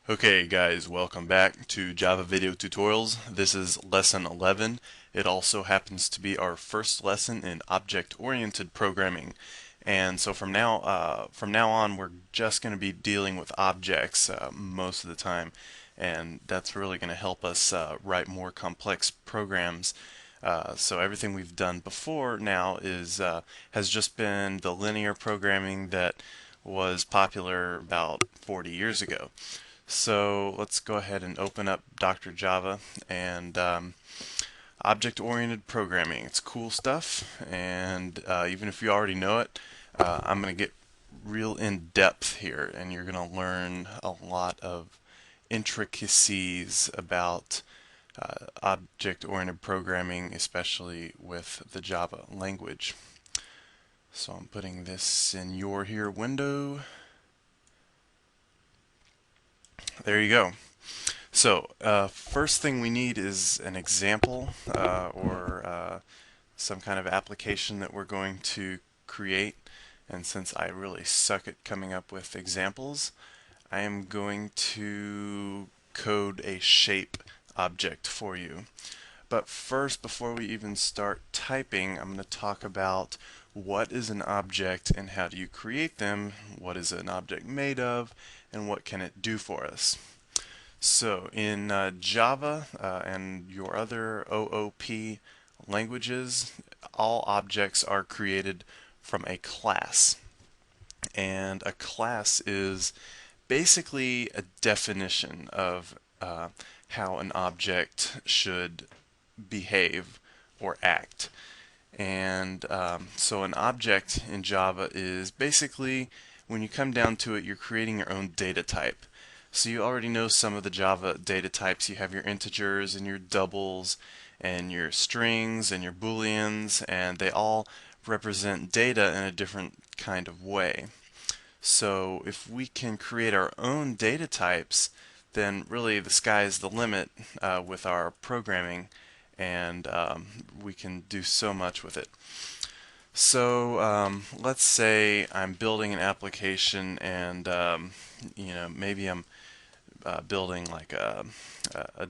Okay guys, welcome back to Java Video Tutorials. This is lesson 11. It also happens to be our first lesson in object-oriented programming. And so from now on, we're just going to be dealing with objects most of the time, and that's really going to help us write more complex programs. So everything we've done before now has just been the linear programming that was popular about 40 years ago. So let's go ahead and open up Dr. Java and object-oriented programming. It's cool stuff, and even if you already know it, I'm going to get real in depth here, and you're going to learn a lot of intricacies about object-oriented programming, especially with the Java language. So I'm putting this in your here window. There you go. So, first thing we need is an example or some kind of application that we're going to create. And since I really suck at coming up with examples, I am going to code a shape object for you. But first, before we even start typing, I'm going to talk about what is an object and how do you create them, what is an object made of, and what can it do for us. So in Java and your other OOP languages, all objects are created from a class. And a class is basically a definition of how an object should behave or act. And so an object in Java is basically, when you come down to it, you're creating your own data type. So you already know some of the Java data types. You have your integers and your doubles and your strings and your booleans, and they all represent data in a different kind of way. So if we can create our own data types, then really the sky is the limit with our programming, and we can do so much with it. So let's say I'm building an application, and maybe I'm building like a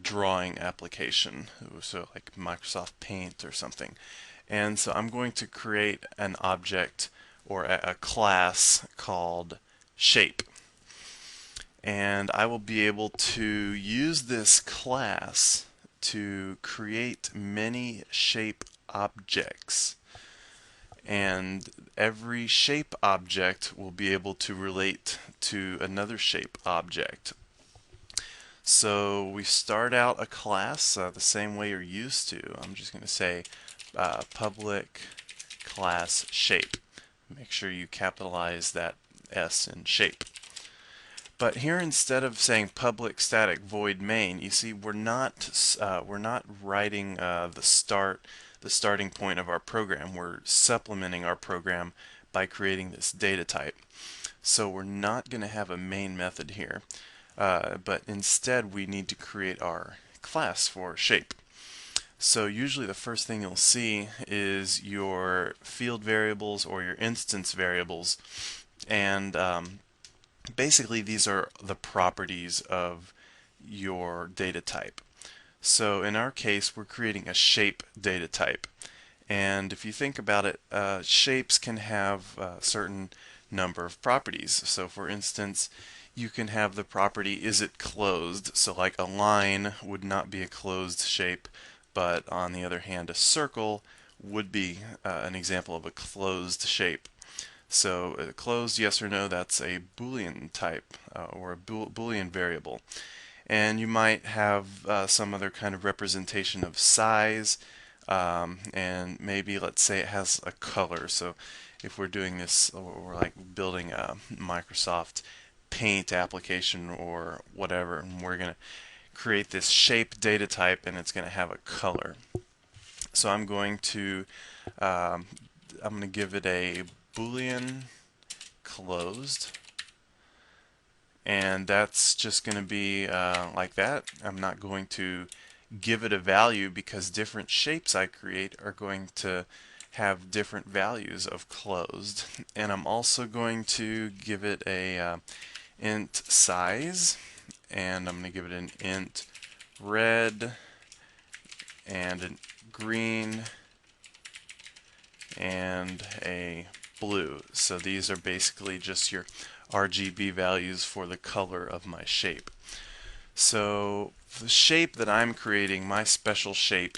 drawing application, so like Microsoft Paint or something. And so I'm going to create an object or a class called shape. And I will be able to use this class to create many shape objects. And every shape object will be able to relate to another shape object. So we start out a class the same way you're used to. I'm just going to say public class shape. Make sure you capitalize that S in shape. But here, instead of saying public static void main, you see we're not writing the starting point of our program. We're supplementing our program by creating this data type. So we're not going to have a main method here. But instead we need to create our class for shape. So usually the first thing you'll see is your field variables or your instance variables, and basically these are the properties of your data type. So in our case, we're creating a shape data type, and if you think about it, shapes can have a certain number of properties. So for instance, you can have the property, is it closed? So like a line would not be a closed shape, but on the other hand, a circle would be an example of a closed shape. So closed, yes or no, that's a Boolean type or a Boolean variable. And you might have some other kind of representation of size, and maybe let's say it has a color. So if we're doing this, we're like building a Microsoft Paint application or whatever, and we're going to create this shape data type, and it's going to have a color. So I'm going to give it a Boolean closed, and that's just going to be like that. I'm not going to give it a value because different shapes I create are going to have different values of closed. And I'm also going to give it a int size, and I'm going to give it an int red and a green and a blue. So these are basically just your RGB values for the color of my shape. So the shape that I'm creating, my special shape,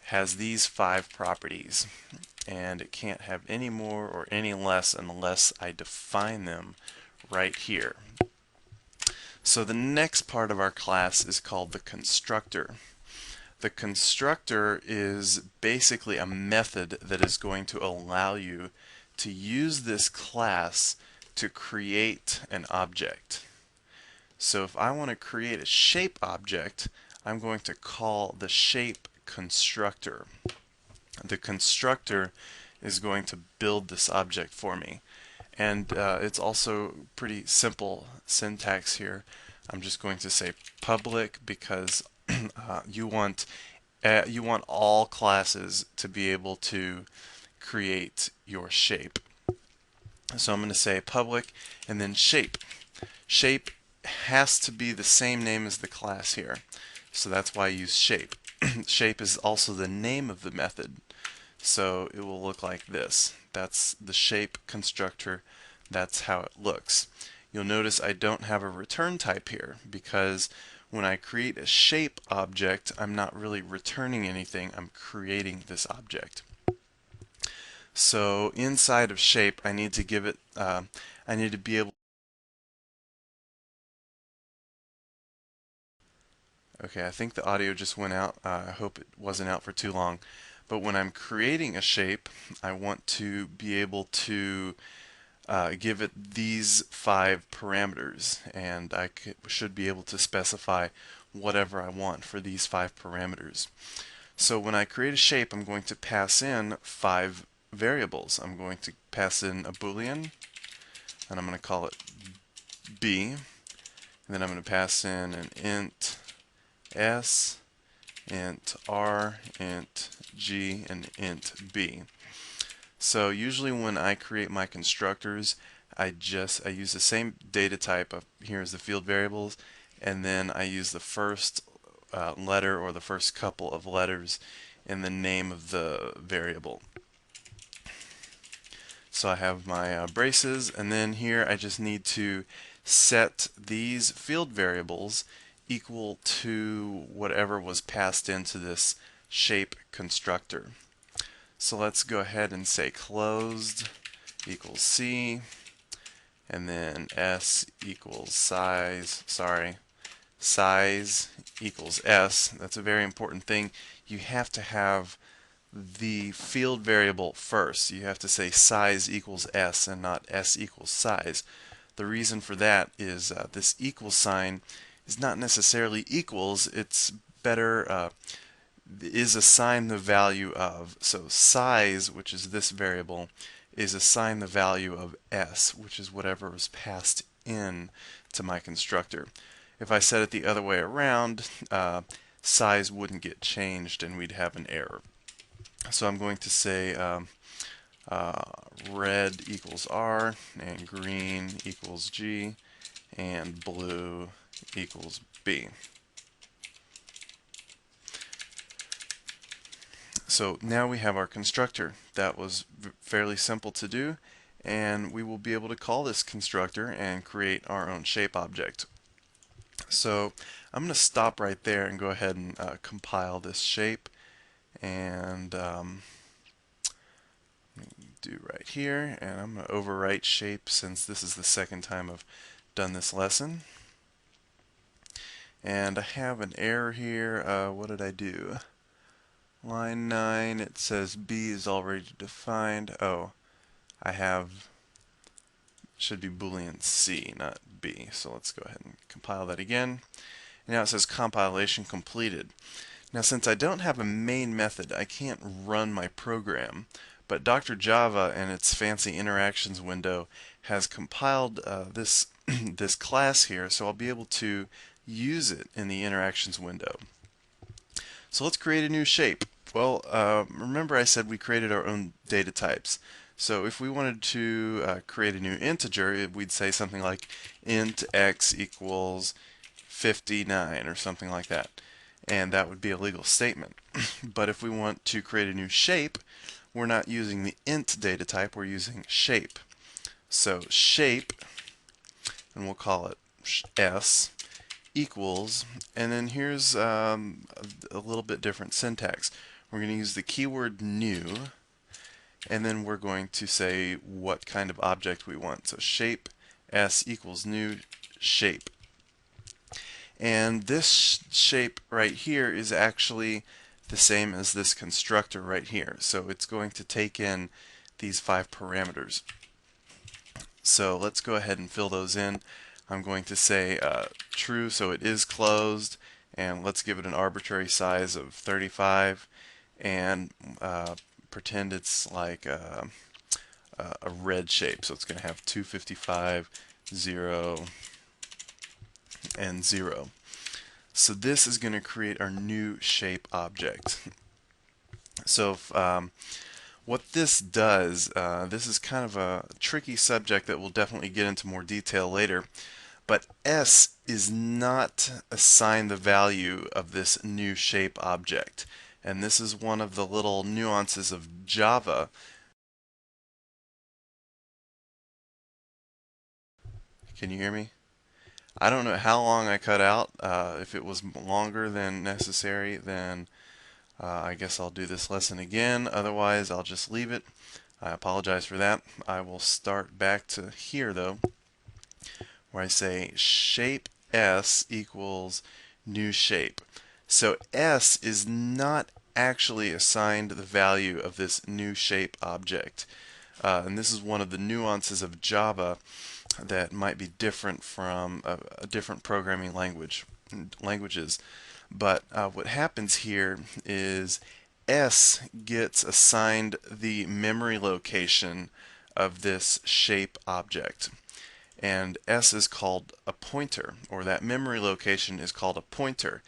has these 5 properties, and it can't have any more or any less unless I define them right here. So the next part of our class is called the constructor. The constructor is basically a method that is going to allow you to use this class to create an object. So if I want to create a shape object, I'm going to call the shape constructor. The constructor is going to build this object for me. And it's also pretty simple syntax here. I'm just going to say public because you want all classes to be able to create your shape. So I'm going to say public and then shape. Shape has to be the same name as the class here. So that's why I use shape. Shape is also the name of the method. So it will look like this. That's the shape constructor. That's how it looks. You'll notice I don't have a return type here because when I create a shape object, I'm not really returning anything. I'm creating this object. So inside of shape, I need to give it, I need to be able. Okay, I think the audio just went out. I hope it wasn't out for too long. But when I'm creating a shape, I want to be able to give it these 5 parameters, and I should be able to specify whatever I want for these 5 parameters. So when I create a shape, I'm going to pass in 5 variables. I'm going to pass in a Boolean, and I'm going to call it B, and then I'm going to pass in an int S, int R, int G, and int B. So usually when I create my constructors, I use the same data type of here's the field variables, and then I use the first letter or the first couple of letters in the name of the variable. So I have my braces, and then here I just need to set these field variables equal to whatever was passed into this shape constructor. So let's go ahead and say closed equals C, and then S equals size equals S. That's a very important thing. You have to have the field variable first. You have to say size equals S and not S equals size. The reason for that is this equal sign is not necessarily equals. It's better is assign the value of. So size, which is this variable, is assign the value of S, which is whatever was passed in to my constructor. If I set it the other way around, size wouldn't get changed and we'd have an error. So I'm going to say red equals R, and green equals G, and blue equals B. So now we have our constructor. That was fairly simple to do, and we will be able to call this constructor and create our own shape object. So I'm going to stop right there and go ahead and compile this shape, and do right here, and I'm going to overwrite shape since this is the second time I've done this lesson. And I have an error here. What did I do? Line 9, it says B is already defined. Oh, I have, should be Boolean C, not B. So let's go ahead and compile that again. And now it says compilation completed. Now since I don't have a main method, I can't run my program. But Dr. Java and its fancy interactions window has compiled this this class here, so I'll be able to use it in the interactions window. So let's create a new shape. Well, remember I said we created our own data types. So if we wanted to create a new integer, we'd say something like int x equals 59 or something like that. And that would be a legal statement. But if we want to create a new shape, we're not using the int data type, we're using shape. So shape, and we'll call it s, equals, and then here's a little bit different syntax. We're going to use the keyword new, and then we're going to say what kind of object we want. So shape s equals new shape. And this shape right here is actually the same as this constructor right here. So it's going to take in these 5 parameters. So let's go ahead and fill those in. I'm going to say true, so it is closed, and let's give it an arbitrary size of 35, and pretend it's like a red shape. So it's going to have 255, 0, and 0. So this is going to create our new shape object. So what this does, this is kind of a tricky subject that we'll definitely get into more detail later, but S is not assigned the value of this new shape object. And this is one of the little nuances of Java. Can you hear me? I don't know how long I cut out. If it was longer than necessary, then I guess I'll do this lesson again. Otherwise, I'll just leave it. I apologize for that. I will start back to here, though, where I say shape S equals new shape. So S is not actually assigned the value of this new shape object. And this is one of the nuances of Java that might be different from a different programming languages. But what happens here is S gets assigned the memory location of this shape object. And S is called a pointer, or that memory location is called a pointer,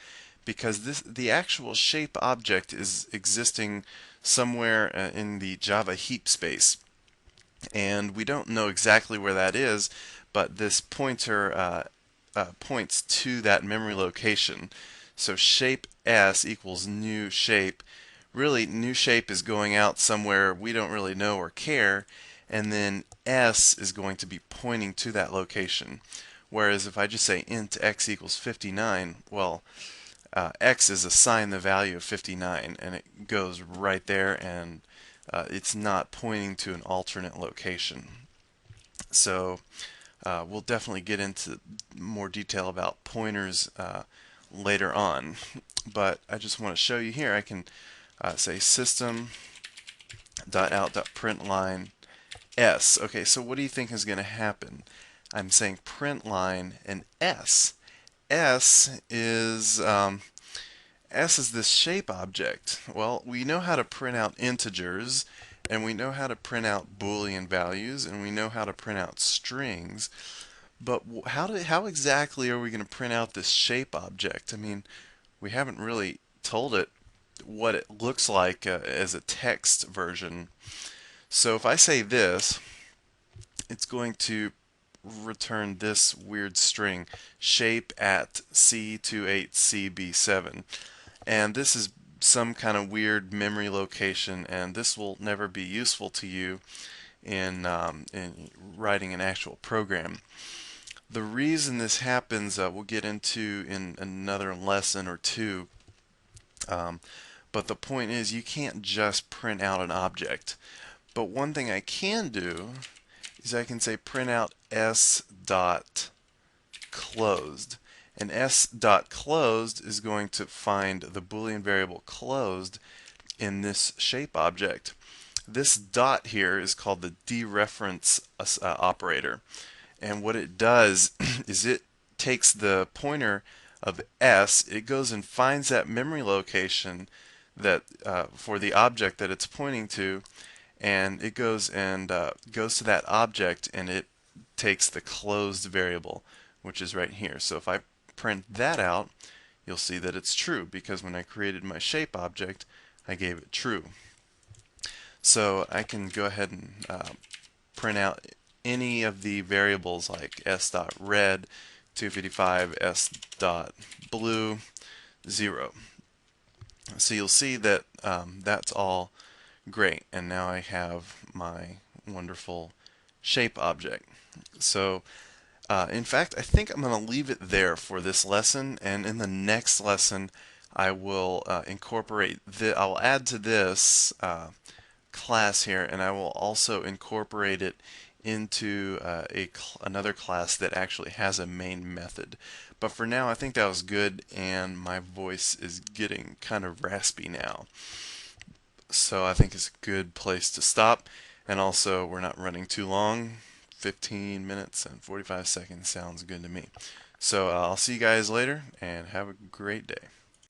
because the actual shape object is existing somewhere in the Java heap space. And we don't know exactly where that is, but this pointer points to that memory location. So shape S equals new shape. Really, new shape is going out somewhere we don't really know or care, and then S is going to be pointing to that location. Whereas if I just say int x equals 59, well, x is assigned the value of 59, and it goes right there, and it's not pointing to an alternate location. So we'll definitely get into more detail about pointers later on, but I just want to show you here. I can say system.out.println s. Okay, so what do you think is going to happen? I'm saying print line and s. S is this shape object. Well, we know how to print out integers, and we know how to print out Boolean values, and we know how to print out strings. But how exactly are we going to print out this shape object? I mean, we haven't really told it what it looks like as a text version. So if I say this, it's going to return this weird string, shape at C28CB7. And this is some kind of weird memory location, and this will never be useful to you in writing an actual program. The reason this happens we'll get into in another lesson or two, but the point is you can't just print out an object. But one thing I can do is I can say print out s.closed. And s.closed is going to find the Boolean variable closed in this shape object. This dot here is called the dereference operator. And what it does is it takes the pointer of s, it goes and finds that memory location that for the object that it's pointing to, and it goes and goes to that object, and it takes the closed variable, which is right here. So if I print that out, you'll see that it's true, because when I created my shape object, I gave it true. So I can go ahead and print out any of the variables like s.red 255 s dot blue 0. So you'll see that that's all great, and now I have my wonderful shape object. So in fact, I think I'm going to leave it there for this lesson, and in the next lesson I will incorporate I'll add to this class here, and I will also incorporate it into another class that actually has a main method. But for now, I think that was good, and my voice is getting kind of raspy now. So I think it's a good place to stop, and also we're not running too long. 15 minutes and 45 seconds sounds good to me. So I'll see you guys later, and have a great day.